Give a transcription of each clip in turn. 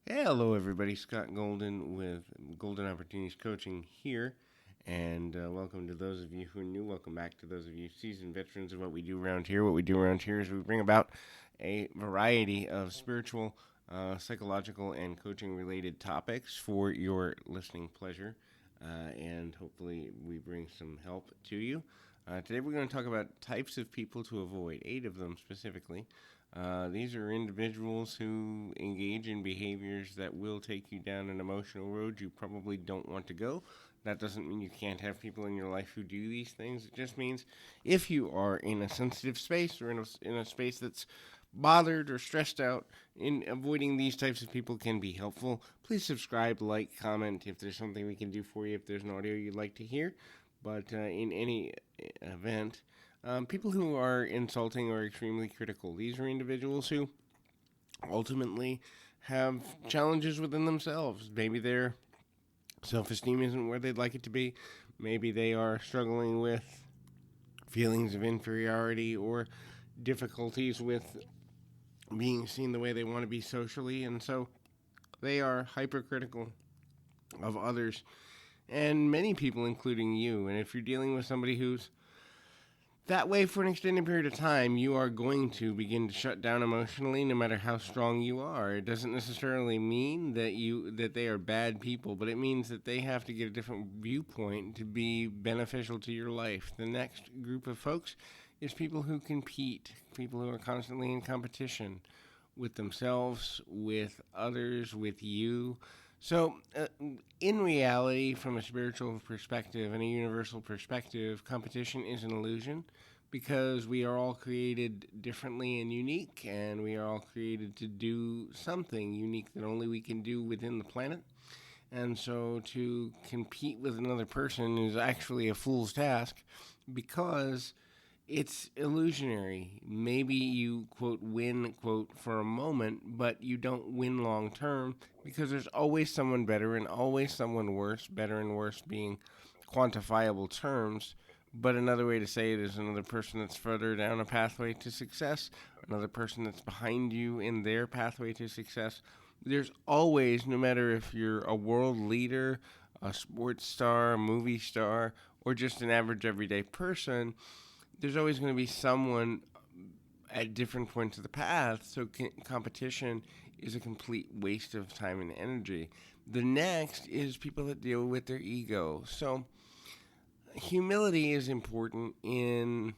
Hello, everybody. Scott Golden with Golden Opportunities Coaching here. And welcome to those of you who are new. Welcome back to those of you seasoned veterans of what we do around here. What we do around here is we bring about a variety of spiritual, psychological, and coaching related topics for your listening pleasure. And hopefully, we bring some help to you. Today, we're going to talk about types of people to avoid, 8 of them specifically. These are individuals who engage in behaviors that will take you down an emotional road you probably don't want to go. That doesn't mean you can't have people in your life who do these things. It just means if you are in a sensitive space or in a space that's bothered or stressed out, in avoiding these types of people can be helpful. Please subscribe, like, comment if there's something we can do for you, if there's an audio you'd like to hear. But in any event, people who are insulting or extremely critical. These are individuals who ultimately have challenges within themselves. Maybe their self-esteem isn't where they'd like it to be. Maybe they are struggling with feelings of inferiority or difficulties with being seen the way they want to be socially. And so they are hypercritical of others and many people, including you. And if you're dealing with somebody who's that way for an extended period of time, you are going to begin to shut down emotionally no matter how strong you are. It doesn't necessarily mean that they are bad people, but it means that they have to get a different viewpoint to be beneficial to your life. The next group of folks is people who compete, people who are constantly in competition with themselves, with others, with you. So, in reality, from a spiritual perspective and a universal perspective, competition is an illusion because we are all created differently and unique, and we are all created to do something unique that only we can do within the planet. And so, to compete with another person is actually a fool's task because it's illusionary. Maybe you, quote, win, quote, for a moment, but you don't win long term because there's always someone better and always someone worse, better and worse being quantifiable terms. But another way to say it is another person that's further down a pathway to success, another person that's behind you in their pathway to success. There's always, no matter if you're a world leader, a sports star, a movie star, or just an average everyday person, there's always going to be someone at different points of the path, so competition is a complete waste of time and energy. The next is people that deal with their ego. So humility is important in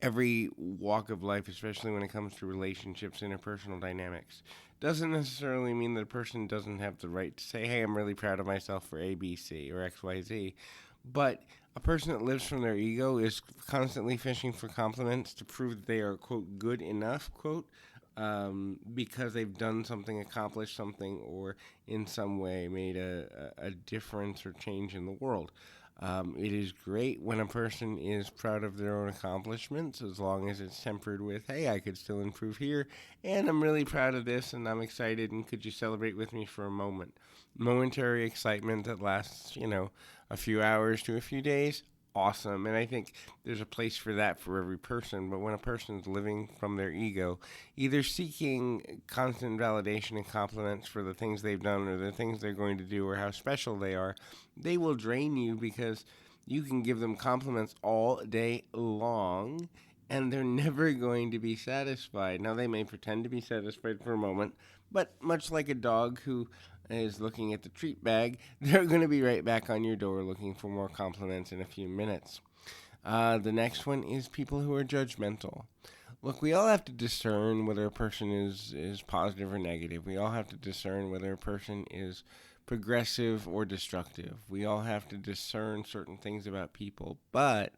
every walk of life, especially when it comes to relationships, interpersonal dynamics. Doesn't necessarily mean that a person doesn't have the right to say, hey, I'm really proud of myself for A, B, C, or X, Y, Z. But a person that lives from their ego is constantly fishing for compliments to prove that they are, quote, good enough, quote, because they've done something, accomplished something, or in some way made a difference or change in the world. It is great when a person is proud of their own accomplishments, as long as it's tempered with, hey, I could still improve here, and I'm really proud of this, and I'm excited, and could you celebrate with me for a moment? Momentary excitement that lasts, a few hours to a few days, awesome. And I think there's a place for that for every person. But when a person's living from their ego, either seeking constant validation and compliments for the things they've done or the things they're going to do or how special they are, they will drain you because you can give them compliments all day long and they're never going to be satisfied. Now, they may pretend to be satisfied for a moment, but much like a dog who is looking at the treat bag, they're going to be right back on your door looking for more compliments in a few minutes. The next one is people who are judgmental. Look, we all have to discern whether a person is positive or negative. We all have to discern whether a person is progressive or destructive. We all have to discern certain things about people. But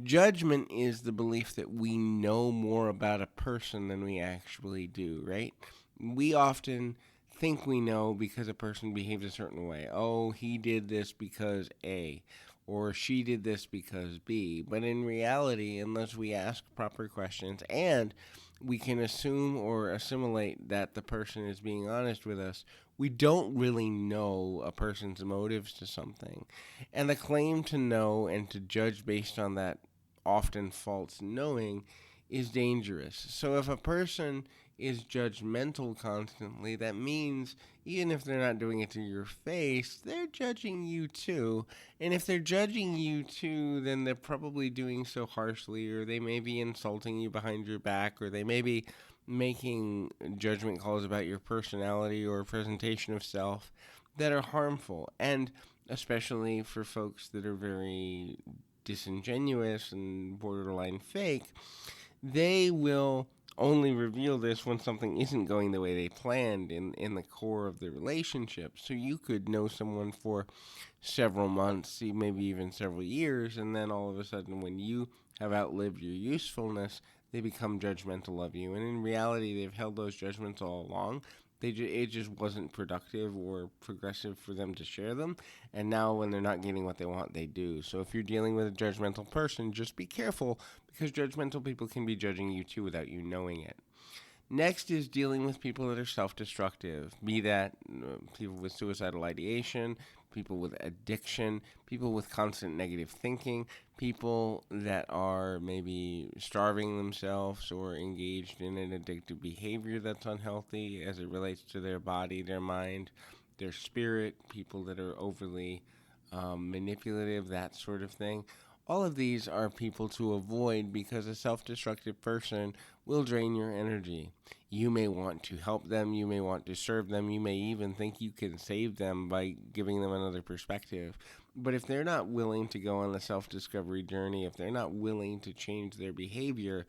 judgment is the belief that we know more about a person than we actually do, right? We often think we know because a person behaves a certain way. Oh, he did this because A, or she did this because B. But in reality, unless we ask proper questions and we can assume or assimilate that the person is being honest with us, we don't really know a person's motives to something. And the claim to know and to judge based on that often false knowing is dangerous. So if a person is judgmental constantly, that means even if they're not doing it to your face, they're judging you too. And if they're judging you too, then they're probably doing so harshly, or they may be insulting you behind your back, or they may be making judgment calls about your personality or presentation of self that are harmful. And especially for folks that are very disingenuous and borderline fake, they will only reveal this when something isn't going the way they planned in the core of the relationship. So you could know someone for several months, maybe even several years, and then all of a sudden when you have outlived your usefulness, they become judgmental of you. And in reality, they've held those judgments all along. It just wasn't productive or progressive for them to share them. And now when they're not getting what they want, they do. So if you're dealing with a judgmental person, just be careful, because judgmental people can be judging you too without you knowing it. Next is dealing with people that are self-destructive, be that people with suicidal ideation, people with addiction, people with constant negative thinking, people that are maybe starving themselves or engaged in an addictive behavior that's unhealthy as it relates to their body, their mind, their spirit, people that are overly manipulative, that sort of thing. All of these are people to avoid, because a self-destructive person will drain your energy. You may want to help them, you may want to serve them, you may even think you can save them by giving them another perspective. But if they're not willing to go on the self-discovery journey, if they're not willing to change their behavior,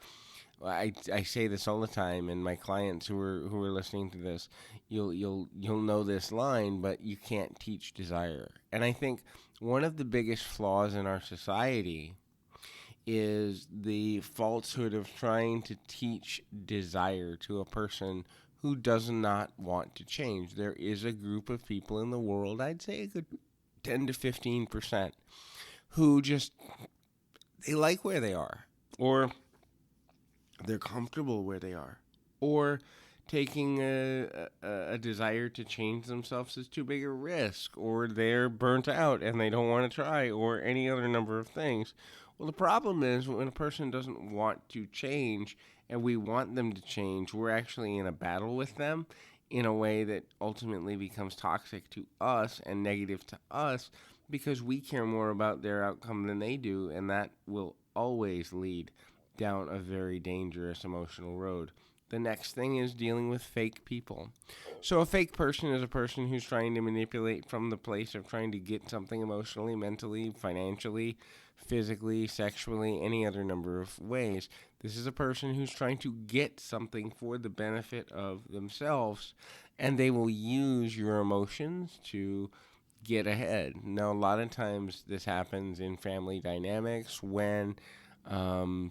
I say this all the time, and my clients who are listening to this, you'll know this line, but you can't teach desire. And I think one of the biggest flaws in our society is the falsehood of trying to teach desire to a person who does not want to change. There is a group of people in the world, I'd say a good 10 to 15%, who just, they like where they are, or they're comfortable where they are, or taking a desire to change themselves is too big a risk, or they're burnt out and they don't want to try, or any other number of things. Well, the problem is when a person doesn't want to change and we want them to change, we're actually in a battle with them in a way that ultimately becomes toxic to us and negative to us, because we care more about their outcome than they do, and that will always lead down a very dangerous emotional road. The next thing is dealing with fake people. So a fake person is a person who's trying to manipulate from the place of trying to get something emotionally, mentally, financially, physically, sexually, any other number of ways. This is a person who's trying to get something for the benefit of themselves, and they will use your emotions to get ahead. Now, a lot of times this happens in family dynamics when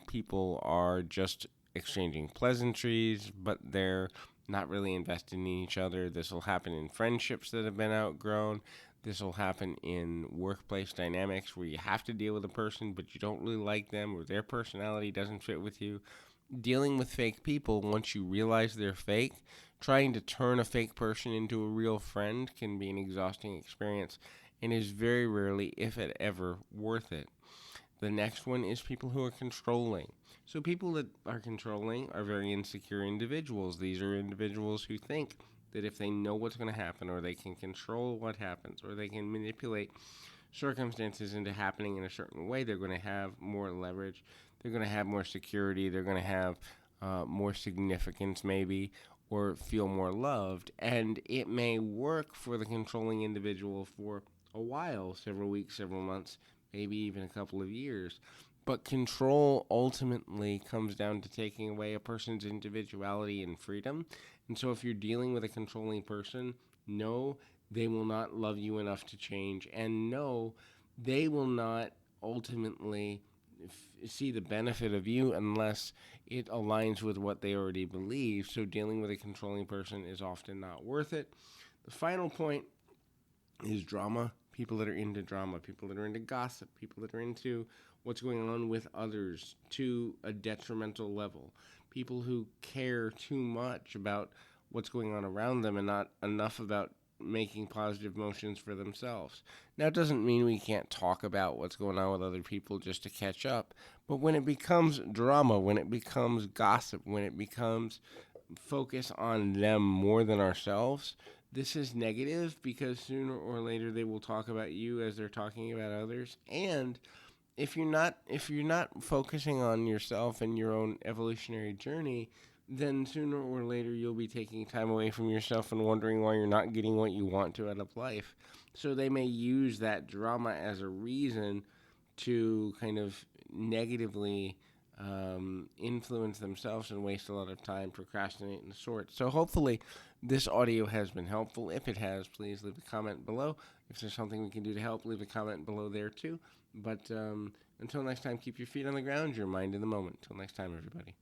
people are just exchanging pleasantries, but they're not really invested in each other. This will happen in friendships that have been outgrown. This will happen in workplace dynamics where you have to deal with a person, but you don't really like them, or their personality doesn't fit with you. Dealing with fake people, once you realize they're fake, trying to turn a fake person into a real friend can be an exhausting experience, and is very rarely, if it ever, worth it. The next one is people who are controlling. So people that are controlling are very insecure individuals. These are individuals who think that if they know what's going to happen, or they can control what happens, or they can manipulate circumstances into happening in a certain way, they're going to have more leverage, they're going to have more security, they're going to have more significance maybe, or feel more loved. And it may work for the controlling individual for a while, several weeks, several months, maybe even a couple of years. But control ultimately comes down to taking away a person's individuality and freedom. And so if you're dealing with a controlling person, no, they will not love you enough to change. And no, they will not ultimately see the benefit of you unless it aligns with what they already believe. So dealing with a controlling person is often not worth it. The final point is drama. People that are into drama, people that are into gossip, people that are into what's going on with others to a detrimental level, people who care too much about what's going on around them and not enough about making positive motions for themselves. Now, it doesn't mean we can't talk about what's going on with other people just to catch up, but when it becomes drama, when it becomes gossip, when it becomes focus on them more than ourselves, this is negative because sooner or later they will talk about you as they're talking about others. And if you're not focusing on yourself and your own evolutionary journey, then sooner or later you'll be taking time away from yourself and wondering why you're not getting what you want to out of life. So they may use that drama as a reason to kind of negatively influence themselves and waste a lot of time, procrastinate, and sort. So hopefully this audio has been helpful. If it has, please leave a comment below. If there's something we can do to help, leave a comment below there too. But until next time, keep your feet on the ground, your mind in the moment. Until next time, everybody.